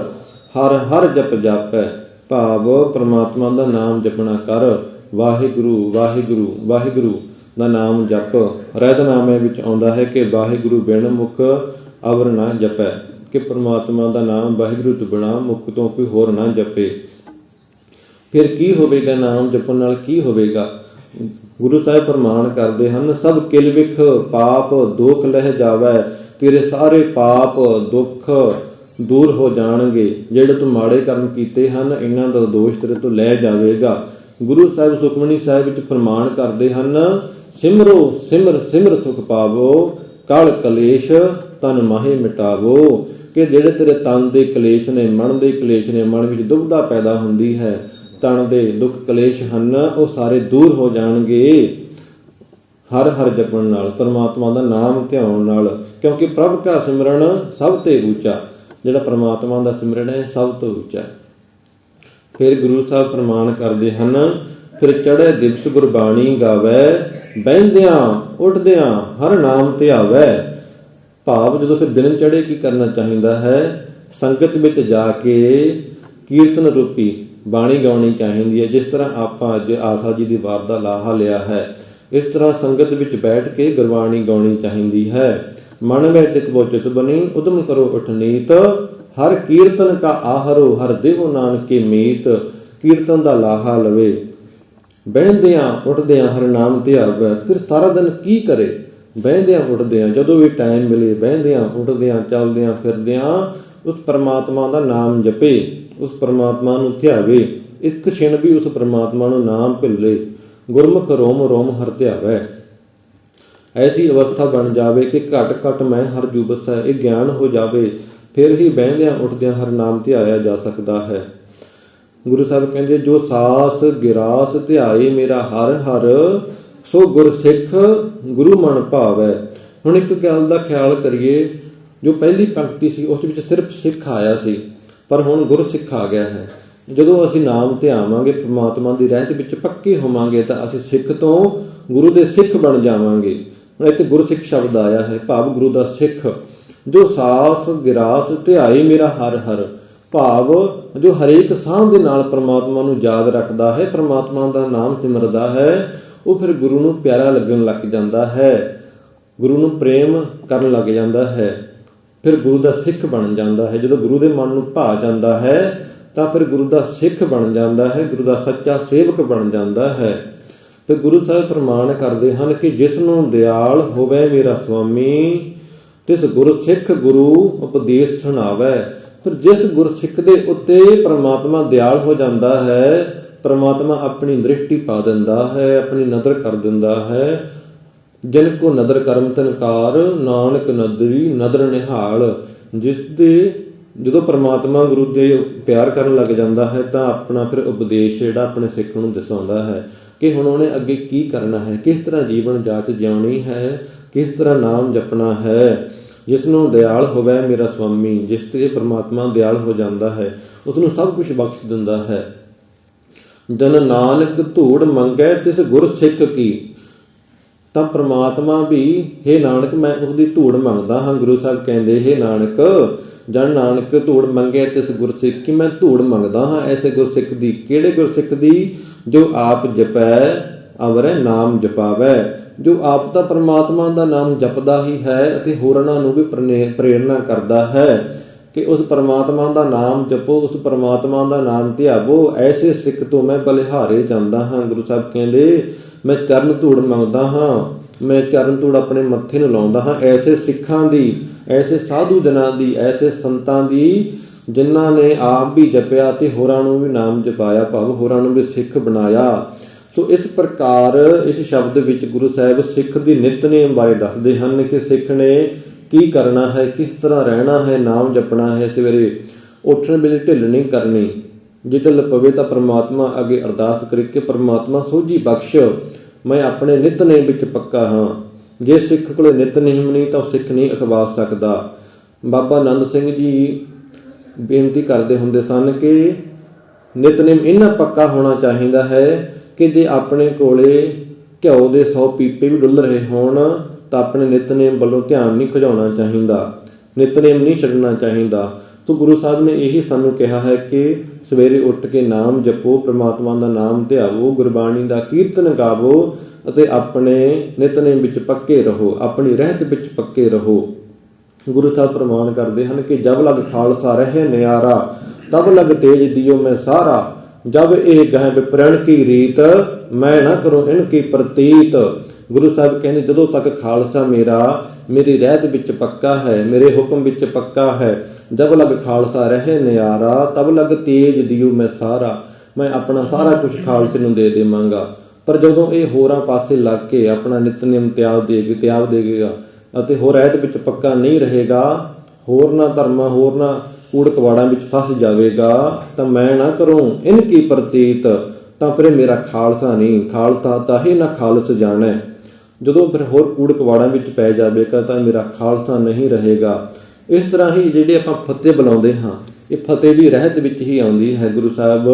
ਹਰ ਹਰ ਜਪ ਜਾਪੈ, ਭਾਵ ਪ੍ਰਮਾਤਮਾ ਦਾ ਨਾਮ ਜਪਣਾ ਕਰ। ਵਾਹਿਗੁਰੂ ਵਾਹਿਗੁਰੂ ਵਾਹਿਗੁਰੂ ਦਾ ਨਾਮ ਜਪ। ਰਹਿਤਨਾਮੇ ਵਿੱਚ ਆਉਂਦਾ ਹੈ ਕਿ ਵਾਹਿਗੁਰੂ ਬਿਨ ਮੁਖ ਅਵਰ ਨਾ ਜਪੈ, ਕਿ ਪ੍ਰਮਾਤਮਾ ਦਾ ਨਾਮ ਵਾਹਿਗੁਰੂ ਤੋਂ ਬਿਨਾਂ ਮੁਖ ਤੋਂ ਕੋਈ ਹੋਰ ਨਾ ਜਪੇ। ਫਿਰ ਕੀ ਹੋਵੇਗਾ? ਨਾਮ ਜਪਣ ਨਾਲ ਕੀ ਹੋਵੇਗਾ? ਗੁਰੂ ਸਾਹਿਬ ਪ੍ਰਮਾਣ ਕਰਦੇ ਹਨ, ਸਭ ਕਿਲ ਵਿਖ ਪਾਪ ਦੁੱਖ ਲਹਿ ਜਾਵੈ। ਤੇਰੇ ਸਾਰੇ ਪਾਪ ਦੁੱਖ ਦੂਰ ਹੋ ਜਾਣਗੇ। ਜਿਹੜੇ ਤੂੰ ਮਾੜੇ ਕਰਮ ਕੀਤੇ ਹਨ, ਇਹਨਾਂ ਦਾ ਦੋਸ਼ ਤੇਰੇ ਤੋਂ ਲੈ ਜਾਵੇਗਾ। ਗੁਰੂ ਸਾਹਿਬ ਸੁਖਮਨੀ ਸਾਹਿਬ ਵਿੱਚ ਫਰਮਾਨ ਕਰਦੇ ਹਨ, ਸਿਮਰੋ ਸਿਮਰ ਸਿਮਰ ਸੁਖ ਪਾਵੋ, ਕਲ ਕਲੇਸ਼ ਤਨ ਮਾਹੇ ਮਿਟਾਵੋ। ਕਿ ਜਿਹੜੇ ਤੇਰੇ ਤਨ ਦੇ ਕਲੇਸ਼ ਨੇ, ਮਨ ਦੇ ਕਲੇਸ਼ ਨੇ, ਮਨ ਵਿੱਚ ਦੁਬਿਧਾ ਪੈਦਾ ਹੁੰਦੀ ਹੈ, ਤਨ ਦੇ ਦੁੱਖ ਕਲੇਸ਼ ਹਨ, ਉਹ ਸਾਰੇ ਦੂਰ ਹੋ ਜਾਣਗੇ ਹਰ ਹਰ ਜਪਣ ਨਾਲ, ਪਰਮਾਤਮਾ ਦਾ ਨਾਮ ਧਿਆਉਣ ਨਾਲ। ਕਿਉਂਕਿ ਪ੍ਰਭ ਕਾ ਸਿਮਰਨ ਸਭ ਤੇ ਉੱਚਾ, ਜਿਹੜਾ ਪਰਮਾਤਮਾ ਦਾ ਸਿਮਰਨ ਹੈ ਸਭ ਤੋਂ ਉੱਚਾ। ਫਿਰ ਗੁਰੂ ਸਾਹਿਬ ਫਰਮਾਨ ਕਰਦੇ ਹਨ, ਫਿਰ ਚੜ੍ਹੇ ਦਿਵਸ ਗੁਰਬਾਣੀ ਗਾਵੈ, ਬਹਿੰਦਿਆਂ ਉੱਠਦਿਆਂ ਹਰ ਨਾਮ ਧਿਆਵੈ। ਭਾਵ ਜਦੋਂ ਫਿਰ ਦਿਨ ਚੜ੍ਹੇ ਕੀ ਕਰਨਾ ਚਾਹੀਦਾ ਹੈ? ਸੰਗਤ ਵਿੱਚ ਜਾ ਕੇ ਕੀਰਤਨ ਰੂਪੀ ਬਾਣੀ ਗਾਉਣੀ ਚਾਹੀਦੀ ਹੈ। ਜਿਸ ਤਰ੍ਹਾਂ ਆਪਾਂ ਅੱਜ ਆਸਾ ਜੀ ਦੀ ਵਾਰ ਦਾ ਲਾਹਾ ਲਿਆ ਹੈ, ਇਸ ਤਰ੍ਹਾਂ ਸੰਗਤ ਵਿੱਚ ਬੈਠ ਕੇ ਗੁਰਬਾਣੀ ਗਾਉਣੀ ਚਾਹੀਦੀ ਹੈ। ਮਨ ਵਿੱਚ ਚਿਤ ਬੋ ਚਿਤ ਬਣੀ, ਉਦਮ ਕਰੋ ਉਠਨੀਤ, ਹਰ ਕੀਰਤਨ ਕਾ ਆਹਰੋ, ਹਰ ਦੇਵੋ ਨਾਨਕੇ ਮੀਤ। ਕੀਰਤਨ ਦਾ ਲਾਹਾ ਲਵੇ, ਬਹਿੰਦਿਆਂ ਉੱਠਦਿਆਂ ਹਰ ਨਾਮ ਧਿਆਵੈ। ਫਿਰ ਸਾਰਾ ਦਿਨ ਕੀ ਕਰੇ? ਬਹਿੰਦਿਆਂ ਉੱਠਦਿਆਂ, ਜਦੋਂ ਵੀ ਟਾਈਮ ਮਿਲੇ, ਬਹਿੰਦਿਆਂ ਉੱਠਦਿਆਂ ਚੱਲਦਿਆਂ ਫਿਰਦਿਆਂ ਉਸ ਪਰਮਾਤਮਾ ਦਾ ਨਾਮ ਜਪੇ, ਉਸ ਪਰਮਾਤਮਾ ਨੂੰ ਧਿਆਵੇ। ਇੱਕ ਛਿਣ ਵੀ ਉਸ ਪਰਮਾਤਮਾ ਨੂੰ ਨਾਮ ਭੁੱਲੇ। ਗੁਰਮੁਖ ਰੋਮ ਰੋਮ ਹਰਿ ਧਿਆਵੈ। ਐਸੀ ਅਵਸਥਾ ਬਣ ਜਾਵੇ ਕਿ ਘਟ ਘਟ ਮੈਂ ਹਰਿ ਜੁਬਸੈ, ਇਹ ਗਿਆਨ ਹੋ ਜਾਵੇ, ਫਿਰ ਹੀ ਬਹਿੰਦਿਆਂ ਉੱਠਦਿਆਂ ਹਰਿ ਨਾਮ ਧਿਆਇਆ ਜਾ ਸਕਦਾ ਹੈ। ਗੁਰੂ ਸਾਹਿਬ ਕਹਿੰਦੇ, ਜੋ ਸਾਸ ਗਿਰਾਸ ਧਿਆਏ ਮੇਰਾ ਹਰ ਹਰ, ਸੋ ਗੁਰ ਸਿੱਖ ਗੁਰੂ ਮਨ ਭਾਵੈ। ਹੁਣ ਇੱਕ ਗੱਲ ਦਾ ਖਿਆਲ ਕਰੀਏ, ਜੋ ਪਹਿਲੀ ਪੰਕਤੀ ਸੀ ਉਸ ਵਿੱਚ ਸਿਰਫ ਸਿੱਖ ਆਇਆ ਸੀ, ਪਰ ਹੁਣ ਗੁਰ ਸਿੱਖ ਆ ਗਿਆ ਹੈ। ਜਦੋਂ ਅਸੀਂ ਨਾਮ ਧਿਆਵਾਂਗੇ, ਪ੍ਰਮਾਤਮਾ ਦੀ ਰਹਿਤ ਵਿੱਚ ਪੱਕੇ ਹੋਵਾਂਗੇ, ਤਾਂ ਅਸੀਂ ਸਿੱਖ ਤੋਂ ਗੁਰੂ ਦੇ ਸਿੱਖ ਬਣ ਜਾਵਾਂਗੇ। ਇੱਥੇ ਗੁਰ ਸਿੱਖ ਸ਼ਬਦ ਆਇਆ ਹੈ, ਭਾਵ ਗੁਰੂ ਦਾ ਸਿੱਖ। ਜੋ ਸਾਸ ਗਿਰਾਸ ਧਿਆਏ ਮੇਰਾ ਹਰ ਹਰ, ਭਾਵ ਜੋ ਹਰੇਕ ਸਾਹ ਦੇ ਨਾਲ ਪ੍ਰਮਾਤਮਾ ਨੂੰ ਯਾਦ ਰੱਖਦਾ ਹੈ, ਪ੍ਰਮਾਤਮਾ ਦਾ ਨਾਮ ਸਿਮਰਦਾ ਹੈ, ਉਹ ਫਿਰ ਗੁਰੂ ਨੂੰ ਪਿਆਰਾ ਲੱਗਣ ਲੱਗ ਜਾਂਦਾ ਹੈ, ਗੁਰੂ ਨੂੰ ਪ੍ਰੇਮ ਕਰਨ ਲੱਗ ਜਾਂਦਾ ਹੈ, ਫਿਰ ਗੁਰੂ ਦਾ ਸਿੱਖ ਬਣ ਜਾਂਦਾ ਹੈ। ਜਦੋਂ ਗੁਰੂ ਦੇ ਮਨ ਨੂੰ ਭਾ ਜਾਂਦਾ ਹੈ ਤਾਂ ਫਿਰ ਗੁਰੂ ਦਾ ਸਿੱਖ ਬਣ ਜਾਂਦਾ ਹੈ, ਗੁਰੂ ਦਾ ਸੱਚਾ ਸੇਵਕ ਬਣ ਜਾਂਦਾ ਹੈ। ਤੇ ਗੁਰੂ ਸਾਹਿਬ ਪ੍ਰਮਾਣ ਕਰਦੇ ਹਨ ਕਿ ਜਿਸ ਨੂੰ ਦਿਆਲ ਹੋਵੇ ਮੇਰਾ ਸੁਆਮੀ, ਤਿਸ ਗੁਰ ਸਿੱਖ ਗੁਰੂ ਉਪਦੇਸ਼ ਸੁਣਾਵੈ। ਫਿਰ ਜਿਸ ਗੁਰਸਿੱਖ ਦੇ ਉੱਤੇ ਪ੍ਰਮਾਤਮਾ ਦਿਆਲ ਹੋ ਜਾਂਦਾ ਹੈ, ਪ੍ਰਮਾਤਮਾ ਆਪਣੀ ਦ੍ਰਿਸ਼ਟੀ ਪਾ ਦਿੰਦਾ ਹੈ, ਆਪਣੀ ਨਜ਼ਰ ਕਰ ਦਿੰਦਾ ਹੈ। ਜਿਨ ਕੋ ਨਦਰ ਕਰਮ ਤਨਕਾਰ, ਨਾਨਕ ਨਦਰੀ ਨਦਰ ਨਿਹਾਲ। ਜਿਸ ਦੇ ਜਦੋਂ ਪ੍ਰਮਾਤਮਾ ਗੁਰੂ ਦੇ ਪਿਆਰ ਕਰਨ ਲੱਗ ਜਾਂਦਾ ਹੈ ਤਾਂ ਆਪਣਾ ਫਿਰ ਉਪਦੇਸ਼ ਜਿਹੜਾ ਆਪਣੇ ਸਿੱਖ ਨੂੰ ਦਸਾਉਂਦਾ ਹੈ ਕਿ ਹੁਣ ਉਹਨੇ ਅੱਗੇ ਕੀ ਕਰਨਾ ਹੈ, ਕਿਸ ਤਰ੍ਹਾਂ ਜੀਵਨ ਜਾਚ ਜਿਉਣੀ ਹੈ, ਕਿਸ ਤਰ੍ਹਾਂ ਨਾਮ ਜਪਣਾ ਹੈ। ਜਿਸ ਨੂੰ ਦਿਆਲ ਹੋਵੇ ਮੇਰਾ ਸੁਆਮੀ, ਜਿਸ ਤੇ ਪ੍ਰਮਾਤਮਾ ਦਿਆਲ ਹੋ ਜਾਂਦਾ ਹੈ, ਉਸ ਨੂੰ ਸਭ ਕੁਝ ਬਖਸ਼ ਦਿੰਦਾ ਹੈ। ਜਨ ਨਾਨਕ ਧੂੜ ਮੰਗੈ ਤਿਸ ਗੁਰ ਸਿੱਖ ਕੀ, ਤਾਂ ਪ੍ਰਮਾਤਮਾ ਵੀ ਹੇ ਨਾਨਕ ਮੈਂ ਉਸ ਦੀ ਧੂੜ ਮੰਗਦਾ ਹਾਂ। ਗੁਰੂ ਸਾਹਿਬ ਕਹਿੰਦੇ ਹੇ ਨਾਨਕ, ਜਨ ਨਾਨਕ ਧੂੜ ਮੰਗੇ ਤਿਸ ਗੁਰਸਿੱਖ ਕੀ, ਮੈਂ ਧੂੜ ਮੰਗਦਾ ਹਾਂ ਐਸੇ ਗੁਰਸਿੱਖ ਦੀ। ਕਿਹੜੇ ਗੁਰਸਿੱਖ ਦੀ? ਜੋ ਆਪ ਜਪੈ ਅਵਰੈ ਨਾਮ ਜਪਾਵੈ, ਜੋ ਆਪ ਤਾਂ ਪ੍ਰਮਾਤਮਾ ਦਾ ਨਾਮ ਜਪਦਾ ਹੀ ਹੈ ਅਤੇ ਹੋਰਨਾਂ ਨੂੰ ਵੀ ਪ੍ਰੇਰਨਾ ਕਰਦਾ ਹੈ ਕਿ ਉਸ ਪ੍ਰਮਾਤਮਾ ਦਾ ਨਾਮ ਜਪੋ, ਉਸ ਪ੍ਰਮਾਤਮਾ ਦਾ ਨਾਮ ਧਿਆਵੋ। ਐਸੇ ਸਿੱਖ ਤੋਂ ਮੈਂ ਬਲਿਹਾਰੇ ਜਾਂਦਾ ਹਾਂ। ਗੁਰੂ ਸਾਹਿਬ ਕਹਿੰਦੇ ਮੈਂ ਚਰਨ ਧੂੜ ਮੰਗਦਾ ਹਾਂ, ਮੈਂ ਚਰਨ ਧੂੜ ਆਪਣੇ ਮੱਥੇ ਨੂੰ ਲਾਉਂਦਾ ਹਾਂ ਐਸੇ ਸਿੱਖਾਂ ਦੀ, ਐਸੇ ਸਾਧੂ ਜਨਾਂ ਦੀ, ਐਸੇ ਸੰਤਾਂ ਦੀ ਜਿਨ੍ਹਾਂ ਨੇ ਆਪ ਵੀ ਜਪਿਆ ਤੇ ਹੋਰਾਂ ਨੂੰ ਵੀ ਨਾਮ ਜਪਾਇਆ, ਭਾਵ ਹੋਰਾਂ ਨੂੰ ਵੀ ਸਿੱਖ ਬਣਾਇਆ। ਸੋ ਇਸ ਪ੍ਰਕਾਰ ਇਸ ਸ਼ਬਦ ਵਿੱਚ ਗੁਰੂ ਸਾਹਿਬ ਸਿੱਖ ਦੀ ਨਿਤਨੇਮ ਬਾਰੇ ਦੱਸਦੇ ਹਨ ਕਿ ਸਿੱਖ ਨੇ ਕੀ ਕਰਨਾ ਹੈ, ਕਿਸ ਤਰ੍ਹਾਂ ਰਹਿਣਾ ਹੈ, ਨਾਮ ਜਪਣਾ ਹੈ। ਸਵੇਰੇ ਉੱਠਣ ਵੇਲੇ ਢਿੱਲ ਨਹੀਂ ਕਰਨੀ, ਜੇ ਢਿੱਲ ਪਵੇ ਤਾਂ ਪ੍ਰਮਾਤਮਾ ਅੱਗੇ ਅਰਦਾਸ ਕਰਕੇ ਪ੍ਰਮਾਤਮਾ ਸੋਝੀ ਬਖਸ਼, ਮੈਂ ਆਪਣੇ ਨਿਤਨੇਮ ਵਿੱਚ ਪੱਕਾ ਹਾਂ। ਜੇ ਸਿੱਖ ਕੋਲੇ ਨਿਤਨੇਮ ਨਹੀਂ ਤਾਂ ਉਹ ਸਿੱਖ ਨਹੀਂ ਅਖਵਾ ਸਕਦਾ। ਬਾਬਾ ਆਨੰਦ ਸਿੰਘ ਜੀ ਬੇਨਤੀ ਕਰਦੇ ਹੁੰਦੇ ਸਨ ਕਿ ਨਿਤਨੇਮ ਇੰਨਾ ਪੱਕਾ ਹੋਣਾ ਚਾਹੀਦਾ ਹੈ ਕਿ ਜੇ ਆਪਣੇ ਕੋਲੇ ਘਿਓ ਦੇ 100 ਪੀਪੇ ਵੀ ਡੁੱਲ ਰਹੇ ਹੋਣ ਤਾਂ ਆਪਣੇ ਨਿਤਨੇਮ ਵੱਲੋਂ ਧਿਆਨ ਨਹੀਂ ਖਿਜਾਉਣਾ ਚਾਹੀਦਾ, ਨਿਤਨੇਮ ਨਹੀਂ ਛੱਡਣਾ ਚਾਹੀਦਾ। ਸੋ ਗੁਰੂ ਸਾਹਿਬ ਨੇ ਇਹੀ ਸਾਨੂੰ ਕਿਹਾ ਹੈ ਕਿ ਸਵੇਰੇ ਉੱਠ ਕੇ ਨਾਮ ਜਪੋ, ਪ੍ਰਮਾਤਮਾ ਦਾ ਨਾਮ ਧਿਆਵੋ, ਗੁਰਬਾਣੀ ਦਾ ਕੀਰਤਨ ਗਾਵੋ ਅਤੇ ਆਪਣੇ ਨਿਤਨੇਮ ਵਿੱਚ ਪੱਕੇ ਰਹੋ, ਆਪਣੀ ਰਹਿਤ ਵਿੱਚ ਪੱਕੇ ਰਹੋ। ਗੁਰੂ ਸਾਹਿਬ ਪ੍ਰਮਾਣ ਕਰਦੇ ਹਨ ਕਿ ਜਬ ਲਗ ਖਾਲਸਾ ਰਹੇ ਨਿਆਰਾ, ਤਬ ਲਗ ਤੇਜ ਦਿਓ ਮੈਂ ਸਾਰਾ। ਜਬ ਇਹ ਗਹਿ ਵਿਪਰਣ ਕੀ ਰੀਤ, ਮੈਂ ਨਾ ਕਰੂੰ ਇਨ ਕੀ ਪ੍ਰਤੀਤ। ਗੁਰੂ ਸਾਹਿਬ ਕਹਿੰਦੇ ਜਦੋਂ ਤੱਕ ਖਾਲਸਾ ਮੇਰੀ ਰਹਿਤ ਵਿੱਚ ਪੱਕਾ ਹੈ, ਮੇਰੇ ਹੁਕਮ ਵਿੱਚ ਪੱਕਾ ਹੈ, ਜਬ ਲਗ ਖਾਲਸਾ ਰਹੇ ਨਿਆਰਾ, ਤਬ ਲਗ ਤੇਜ ਦਿਓ ਮੈਂ ਸਾਰਾ। ਮੈਂ ਆਪਣਾ ਸਾਰਾ ਕੁਝ ਖਾਲਸੇ ਨੂੰ ਦੇ ਦੇਵਾਂਗਾ। ਪਰ ਜਦੋਂ ਇਹ ਹੋਰਾਂ ਪਾਸੇ ਲੱਗ ਕੇ ਆਪਣਾ ਨਿਤਨੇਮ ਤਿਆਗ ਦੇਵੇਗਾ ਅਤੇ ਹੋਰ ਰਹਿਤ ਵਿੱਚ ਪੱਕਾ ਨਹੀਂ ਰਹੇਗਾ, ਹੋਰਨਾਂ ਧਰਮਾਂ, ਹੋਰਨਾਂ ਕੂੜ ਕਵਾੜਾਂ ਵਿੱਚ ਫਸ ਜਾਵੇਗਾ, ਤਾਂ ਮੈਂ ਨਾ ਕਰੂੰ ਇਨ ਕੀ ਪ੍ਰਤੀਤ, ਤਾਂ ਫਿਰ ਮੇਰਾ ਖਾਲਸਾ ਨਹੀਂ, ਖਾਲਸਾ ਤਾਹੀ ਨਾ ਖਾਲਸ ਜਾਣੈ। ਜਦੋਂ ਫਿਰ ਹੋਰ ਕੂੜ ਕਵਾੜਾਂ ਵਿੱਚ ਪੈ ਜਾਵੇਗਾ ਤਾਂ ਮੇਰਾ ਖਾਲਸਾ ਨਹੀਂ ਰਹੇਗਾ। ਇਸ ਤਰ੍ਹਾਂ ਹੀ ਜਿਹੜੇ ਆਪਾਂ ਫਤਿਹ ਬੁਲਾਉਂਦੇ ਹਾਂ, ਇਹ ਫਤਿਹ ਵੀ ਰਹਿਤ ਵਿੱਚ ਹੀ ਆਉਂਦੀ ਹੈ। ਗੁਰੂ ਸਾਹਿਬ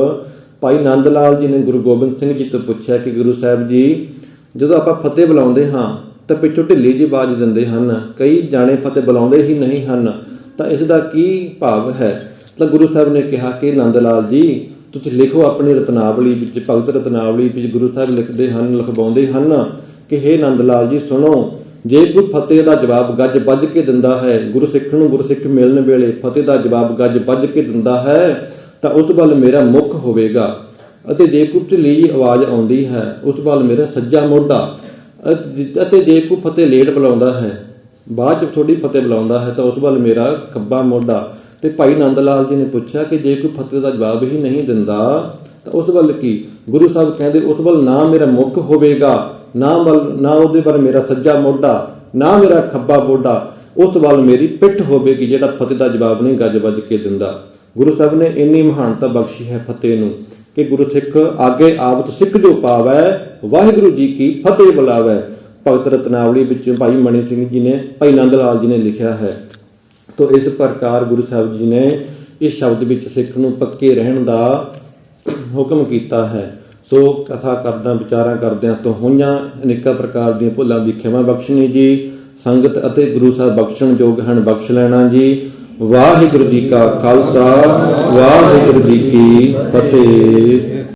ਭਾਈ ਨੰਦ ਲਾਲ ਜੀ ਨੇ ਗੁਰੂ ਗੋਬਿੰਦ ਸਿੰਘ ਜੀ ਤੋਂ ਪੁੱਛਿਆ ਕਿ ਗੁਰੂ ਸਾਹਿਬ ਜੀ, ਜਦੋਂ ਆਪਾਂ ਫਤਿਹ ਬੁਲਾਉਂਦੇ ਹਾਂ ਤਾਂ ਪਿੱਛੋਂ ਢਿੱਲੀ ਜਿਹੀ ਆਵਾਜ਼ ਦਿੰਦੇ ਹਨ, ਕਈ ਜਾਣੇ ਫਤਿਹ ਬੁਲਾਉਂਦੇ ਹੀ ਨਹੀਂ ਹਨ, ਤਾਂ ਇਸ ਦਾ ਕੀ ਭਾਵ ਹੈ? ਤਾਂ ਗੁਰੂ ਸਾਹਿਬ ਨੇ ਕਿਹਾ ਕਿ ਨੰਦ ਲਾਲ ਜੀ ਤੁਸੀਂ ਲਿਖੋ ਆਪਣੀ ਰਤਨਾਵਲੀ ਵਿੱਚ, ਭਗਤ ਰਤਨਾਵਲੀ ਵਿੱਚ ਗੁਰੂ ਸਾਹਿਬ ਲਿਖਦੇ ਹਨ, ਲਿਖਵਾਉਂਦੇ ਹਨ ਕਿ ਹੇ ਨੰਦ ਲਾਲ ਜੀ ਸੁਣੋ, ਜੇ ਕੋਈ ਫਤਿਹ ਦਾ ਜਵਾਬ ਗੱਜ ਵੱਜ ਕੇ ਦਿੰਦਾ ਹੈ, ਗੁਰਸਿੱਖ ਨੂੰ ਗੁਰਸਿੱਖ ਮਿਲਣ ਵੇਲੇ ਫਤਿਹ ਦਾ ਜਵਾਬ ਗੱਜ ਵੱਜ ਕੇ ਦਿੰਦਾ ਹੈ ਤਾਂ ਉਸ ਵੱਲ ਮੇਰਾ ਮੁੱਖ ਹੋਵੇਗਾ, ਅਤੇ ਜੇ ਕੋਈ ਢਿੱਲੀ ਜਿਹੀ ਆਵਾਜ਼ ਆਉਂਦੀ ਹੈ ਉਸ ਵੱਲ ਮੇਰਾ ਸੱਜਾ ਮੋਢਾ, ਅਤੇ ਜੇ ਕੋਈ ਫਤਿਹ ਲੇਟ ਬੁਲਾਉਂਦਾ ਹੈ, ਬਾਅਦ ਚ ਥੋੜੀ ਫਤਿਹ ਬੁਲਾਉਂਦਾ ਹੈ ਤਾਂ ਉਸ ਵੱਲ ਮੇਰਾ ਖੱਬਾ ਮੋਢਾ। ਤੇ ਭਾਈ ਨੰਦ ਲਾਲ ਜੀ ਨੇ ਪੁੱਛਿਆ ਕਿ ਜੇ ਕੋਈ ਫਤਿਹ ਦਾ ਜਵਾਬ ਹੀ ਨਹੀਂ ਦਿੰਦਾ ਤਾਂ ਉਸ ਵੱਲ ਕੀ ਗੁਰੂ ਸਾਹਿਬ ਕਹਿੰਦੇ, ਉਸ ਵੱਲ ਨਾ ਮੇਰਾ ਮੁੱਖ ਹੋਵੇਗਾ, ਨਾ ਉਹਦੇ ਵੱਲ ਮੇਰਾ ਸੱਜਾ ਮੋਢਾ, ਨਾ ਮੇਰਾ ਖੱਬਾ ਮੋਢਾ, ਉਸ ਵੱਲ ਮੇਰੀ ਪਿੱਠ ਹੋਵੇਗੀ ਜਿਹੜਾ ਫਤਿਹ ਦਾ ਜਵਾਬ ਨਹੀਂ ਗੱਜ ਵੱਜ ਕੇ ਦਿੰਦਾ। ਗੁਰੂ ਸਾਹਿਬ ਨੇ ਇੰਨੀ ਮਹਾਨਤਾ ਬਖਸ਼ੀ ਹੈ ਫਤਿਹ ਨੂੰ ਕਿ ਗੁਰੂ ਸਿੱਖ ਆਗੇ ਆਵਤ ਸਿੱਖ ਜੋ ਪਾਵੈ, ਵਾਹਿਗੁਰੂ ਜੀ ਕੀ ਫਤਿਹ ਬੁਲਾਵੈ। ਭਗਤ ਰਤਨਾਵਲੀ ਵਿੱਚ ਭਾਈ ਮਣੀ ਸਿੰਘ ਜੀ ਨੇ, ਭਾਈ ਨੰਦ ਲਾਲ ਜੀ ਨੇ ਲਿਖਿਆ ਹੈ। ਤੋ ਇਸ ਪ੍ਰਕਾਰ ਗੁਰੂ ਸਾਹਿਬ ਜੀ ਨੇ ਇਸ ਸ਼ਬਦ ਵਿੱਚ ਸਿੱਖ ਨੂੰ ਪੱਕੇ ਰਹਿਣ ਦਾ ਹੁਕਮ ਕੀਤਾ ਹੈ। ਸੋ ਕਥਾ ਕਰਦਿਆਂ ਵਿਚਾਰਾਂ ਕਰਦਿਆਂ ਤੋਂ ਹੋਈਆਂ ਅਨੇਕਾਂ ਪ੍ਰਕਾਰ ਦੀਆਂ ਭੁੱਲਾਂ ਦੀ ਖਿਮਾ ਬਖਸ਼ਣੀ ਜੀ। ਸੰਗਤ ਅਤੇ ਗੁਰੂ ਸਾਹਿਬ ਬਖਸ਼ਣ ਯੋਗ ਹਨ, ਬਖਸ਼ ਲੈਣਾ ਜੀ। ਵਾਹਿਗੁਰੂ ਜੀ ਕਾ ਖਾਲਸਾ, ਵਾਹਿਗੁਰੂ ਜੀ ਕੀ ਫਤਿਹ।